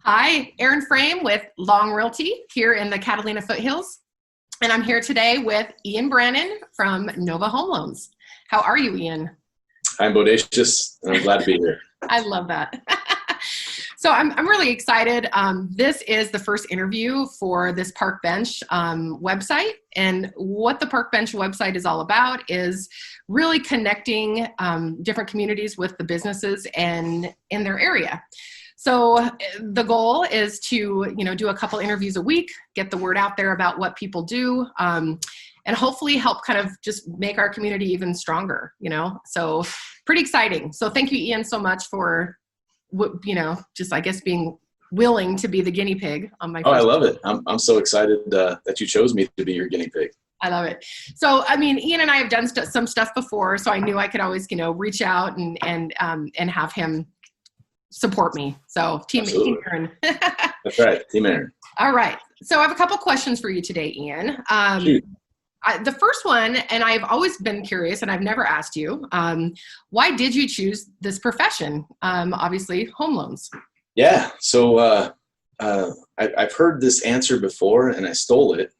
Hi, Erin with Long Realty here in the Catalina Foothills. And I'm here today with Ian Brannon from Nova Home Loans. How are you, Ian? I'm bodacious, and I'm glad to be here. I love that. So I'm really excited. This is the first interview for this Parkbench website. And what the Parkbench website is all about is really connecting different communities with the businesses and in their area. So the goal is to, do a couple interviews a week, get the word out there about what people do, and hopefully help kind of just make our community even stronger, So pretty exciting. So thank you, Ian, so much for, just, I guess, being willing to be the guinea pig on my first. Oh, I love it. I'm so excited that you chose me to be your guinea pig. I love it. So, Ian and I have done some stuff before, so I knew I could always, reach out and have him support me. So team Erin. That's right. Team Erin. All right. So I have a couple questions for you today, Ian. The first one, and I've always been curious and I've never asked you, why did you choose this profession? Obviously home loans. Yeah. So I've heard this answer before and I stole it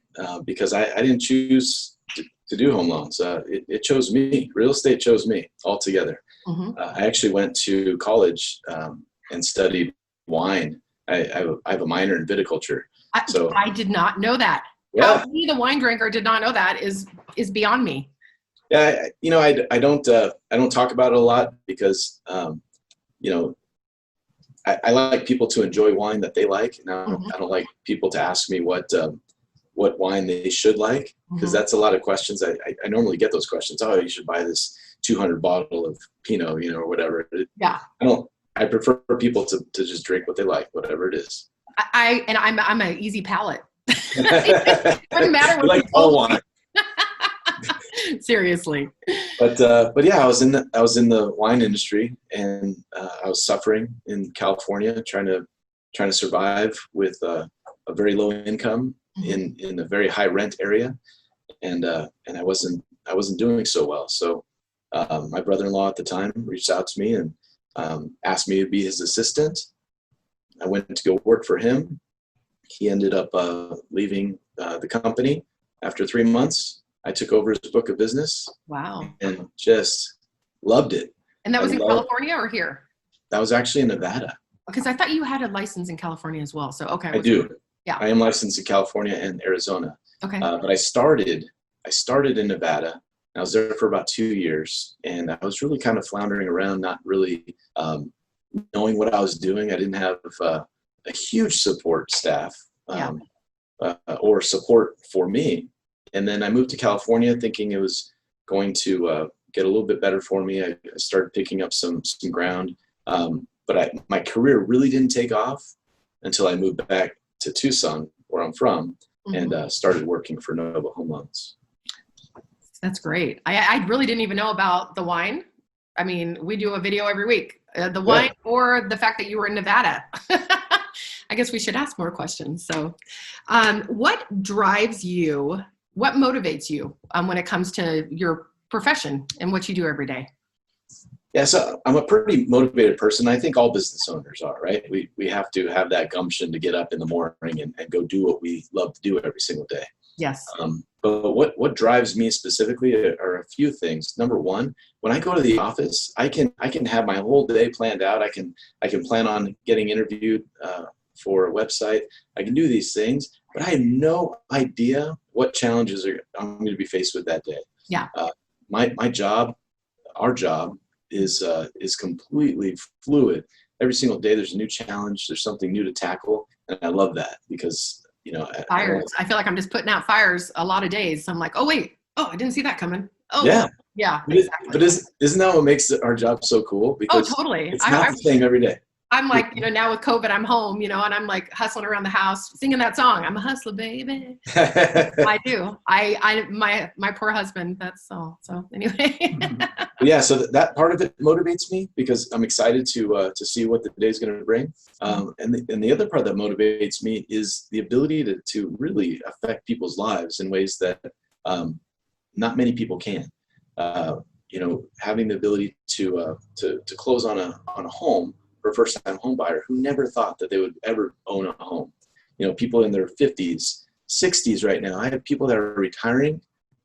because I didn't choose to do home loans. It chose me. Real estate chose me altogether. Mm-hmm. I actually went to college and studied wine. I have a minor in viticulture. I did not know that. Yeah. How me, the wine drinker, did not know that is beyond me. Yeah, I don't talk about it a lot because I like people to enjoy wine that they like. And I don't like people to ask me what wine they should like, because that's a lot of questions. I normally get those questions. Oh, you should buy this 200 bottle of Pinot, or whatever. Yeah. I prefer people to just drink what they like, whatever it is. I'm an easy palate. It wouldn't matter what like all wine. Seriously. But yeah, I was in the wine industry, and I was suffering in California, trying to survive with a very low income in a very high rent area, and I wasn't doing so well. So my brother-in-law at the time reached out to me and asked me to be his assistant. I went to go work for him. He ended up leaving the company after 3 months. I took over his book of business. Wow. And just loved it. And that was in California or here? That was actually in Nevada. Because I thought you had a license in California as well. So, okay. I do. Yeah. I am licensed in California and Arizona. Okay. But I started in Nevada. I was there for about 2 years, and I was really kind of floundering around, not really knowing what I was doing. I didn't have a huge support staff or support for me. And then I moved to California thinking it was going to get a little bit better for me. I started picking up some ground, but my career really didn't take off until I moved back to Tucson, where I'm from, and started working for Nova Home Loans. That's great. I really didn't even know about the wine. We do a video every week. The wine or the fact that you were in Nevada. I guess we should ask more questions. So what drives you? What motivates you when it comes to your profession and what you do every day? Yeah, so I'm a pretty motivated person. I think all business owners are, right? We have to have that gumption to get up in the morning and go do what we love to do every single day. Yes. But what drives me specifically are a few things. Number one, when I go to the office, I can have my whole day planned out. I can plan on getting interviewed for a website. I can do these things, but I have no idea what challenges I'm going to be faced with that day. Yeah. My job, our job, is completely fluid. Every single day there's a new challenge. There's something new to tackle, and I love that because fires. I feel like I'm just putting out fires a lot of days. So I'm like, oh wait, I didn't see that coming. Oh yeah, exactly. But isn't that what makes our job so cool? Because totally. It's not the same every day. I'm like, now with COVID, I'm home, and I'm like hustling around the house, singing that song. I'm a hustler, baby. I do. My poor husband. That's all. So anyway. Yeah. So that part of it motivates me because I'm excited to see what the day is going to bring. And the other part that motivates me is the ability to really affect people's lives in ways that not many people can. Having the ability to close on a home for a first-time home buyer who never thought that they would ever own a home. People in their 50s, 60s right now. I have people that are retiring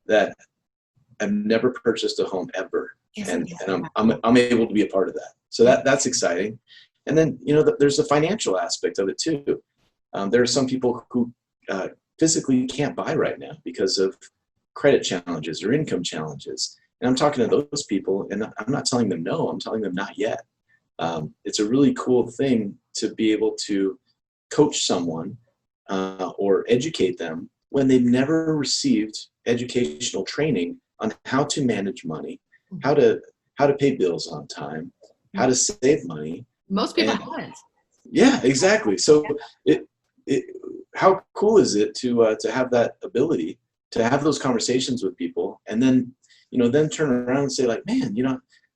that have never purchased a home ever, and I'm able to be a part of that. So that's exciting. And then there's the financial aspect of it too. There are some people who physically can't buy right now because of credit challenges or income challenges. And I'm talking to those people, and I'm not telling them no, I'm telling them not yet. It's a really cool thing to be able to coach someone or educate them when they've never received educational training on how to manage money, how to pay bills on time, how to save money. Most people haven't. Yeah, exactly. So how cool is it to have that ability to have those conversations with people, and then then turn around and say, like, man,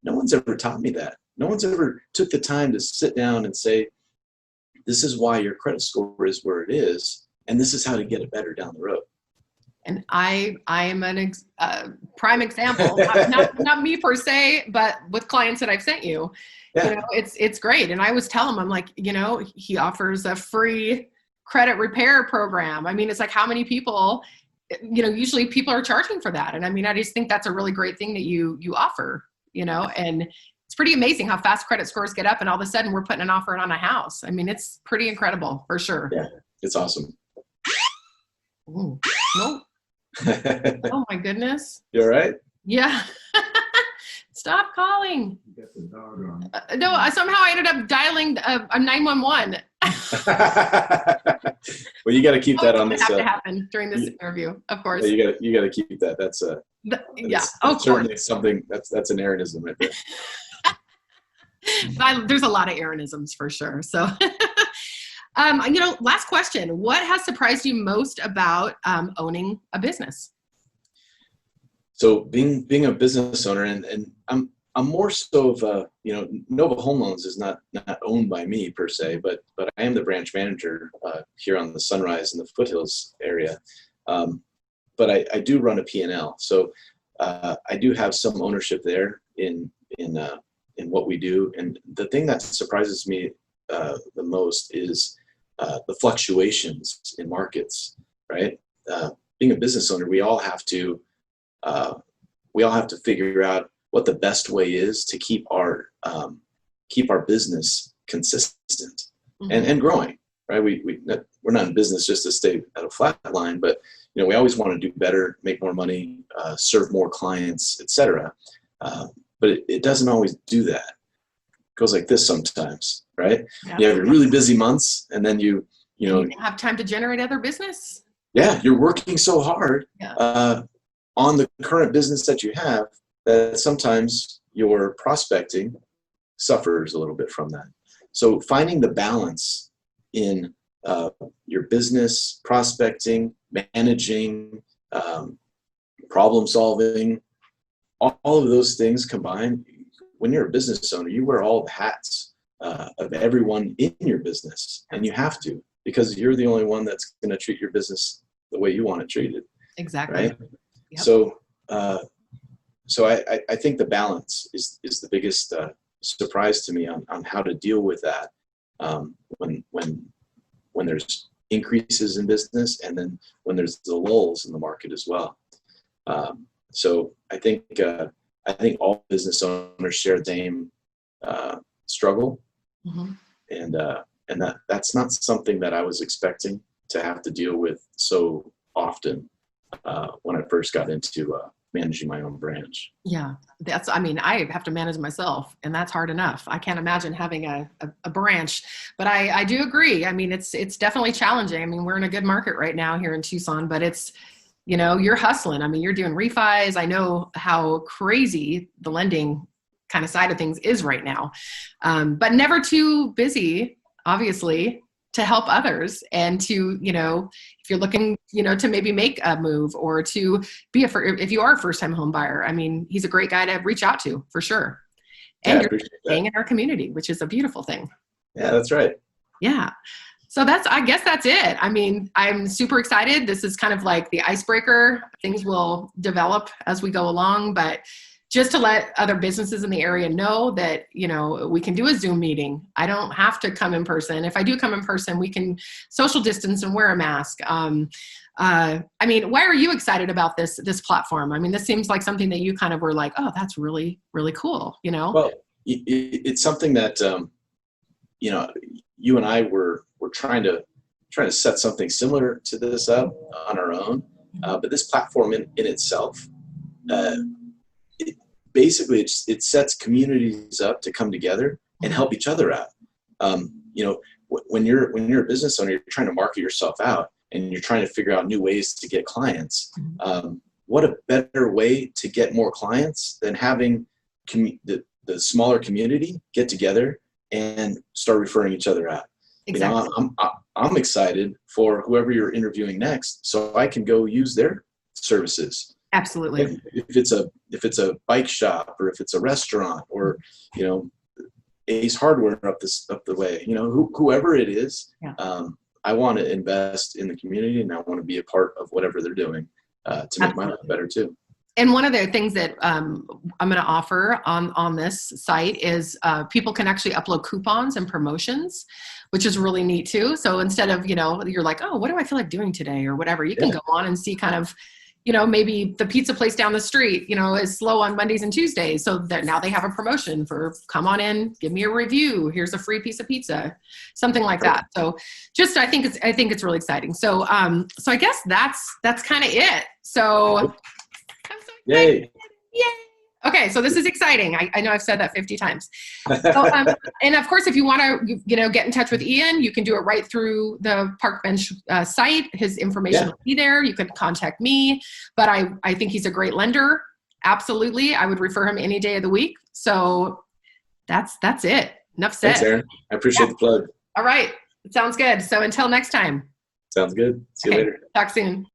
no one's ever taught me that. No one's ever took the time to sit down and say, this is why your credit score is where it is, and this is how to get it better down the road. And I am an prime example, not me per se, but with clients that I've sent you. Yeah. It's great. And I always tell them, I'm like, he offers a free credit repair program. I mean, it's like, how many people, usually people are charging for that. And I mean, I just think that's a really great thing that you offer, and it's pretty amazing how fast credit scores get up, and all of a sudden we're putting an offer on a house. I mean, it's pretty incredible for sure. Yeah, it's awesome. Ooh, no. Oh my goodness. You all right? Yeah. Stop calling. You got the dog on. No, somehow I ended up dialing 911. Well, you got to keep that on this. Have to happen during this interview, of course. Yeah, you got to keep that. That's certainly something that's an Erinism right there. There's a lot of Erinisms for sure. So, last question: what has surprised you most about owning a business? So being a business owner, and I'm more so of Nova Home Loans is not owned by me per se, but I am the branch manager here on the Sunrise in the Foothills area. But I do run a P&L, so I do have some ownership there in what we do. And the thing that surprises me the most is the fluctuations in markets. Right, being a business owner, we all have to figure out what the best way is to keep our business consistent and growing. Right, we're not in business just to stay at a flat line, but we always want to do better, make more money, serve more clients, etc. But it doesn't always do that. It goes like this sometimes, right? Yeah. You have your really busy months, and then you don't have time to generate other business. Yeah, you're working so hard on the current business that you have that sometimes your prospecting suffers a little bit from that. So finding the balance in your business, prospecting, managing, problem solving, all of those things combined. When you're a business owner, you wear all the hats of everyone in your business, and you have to, because you're the only one that's going to treat your business the way you want it treated. Exactly. Right. Yep. So I think the balance is the biggest surprise to me on how to deal with that when there's increases in business, and then when there's the lulls in the market as well. So I think all business owners share the same struggle, and that's not something that I was expecting to have to deal with so often when I first got into managing my own branch. Yeah, I have to manage myself, and that's hard enough. I can't imagine having a branch, but I do agree. I mean, it's definitely challenging. I mean, we're in a good market right now here in Tucson, but it's, you're hustling. I mean, you're doing refis. I know how crazy the lending kind of side of things is right now, but never too busy, obviously, to help others, and to, if you're looking, to maybe make a move, or to be if you are a first-time home buyer, I mean, he's a great guy to reach out to for sure. And you're staying in our community, which is a beautiful thing. Yeah, that's right. Yeah. So I guess that's it. I mean, I'm super excited. This is kind of like the icebreaker. Things will develop as we go along, but just to let other businesses in the area know that, we can do a Zoom meeting. I don't have to come in person. If I do come in person, we can social distance and wear a mask. I mean, why are you excited about this platform? I mean, this seems like something that you kind of were like, oh, that's really, really cool, Well, it's something that, you and I were trying to set something similar to this up on our own. But this platform in itself, basically it sets communities up to come together and help each other out. When you're a business owner, you're trying to market yourself out and you're trying to figure out new ways to get clients. What a better way to get more clients than having the smaller community get together and start referring each other out. Exactly. I'm excited for whoever you're interviewing next, so I can go use their services. Absolutely. If it's a bike shop, or if it's a restaurant, or Ace Hardware up the way, whoever it is, yeah. I want to invest in the community, and I want to be a part of whatever they're doing to make my life better too. And one of the things that I'm going to offer on this site is people can actually upload coupons and promotions, which is really neat too. So instead of, you're like, oh, what do I feel like doing today or whatever, you can go on and see kind of, maybe the pizza place down the street, is slow on Mondays and Tuesdays. So that now they have a promotion for come on in, give me a review. Here's a free piece of pizza, something like that. So I think it's really exciting. So, so I guess that's kind of it. So Yay. Yay. Okay, so this is exciting. I know I've said that 50 times. So, and of course, if you want to, get in touch with Ian, you can do it right through the Parkbench site. His information will be there. You can contact me, but I think he's a great lender. Absolutely. I would refer him any day of the week. So that's it. Enough said. Thanks, Erin. I appreciate the plug. All right. Sounds good. So until next time. Sounds good. See you later. Talk soon.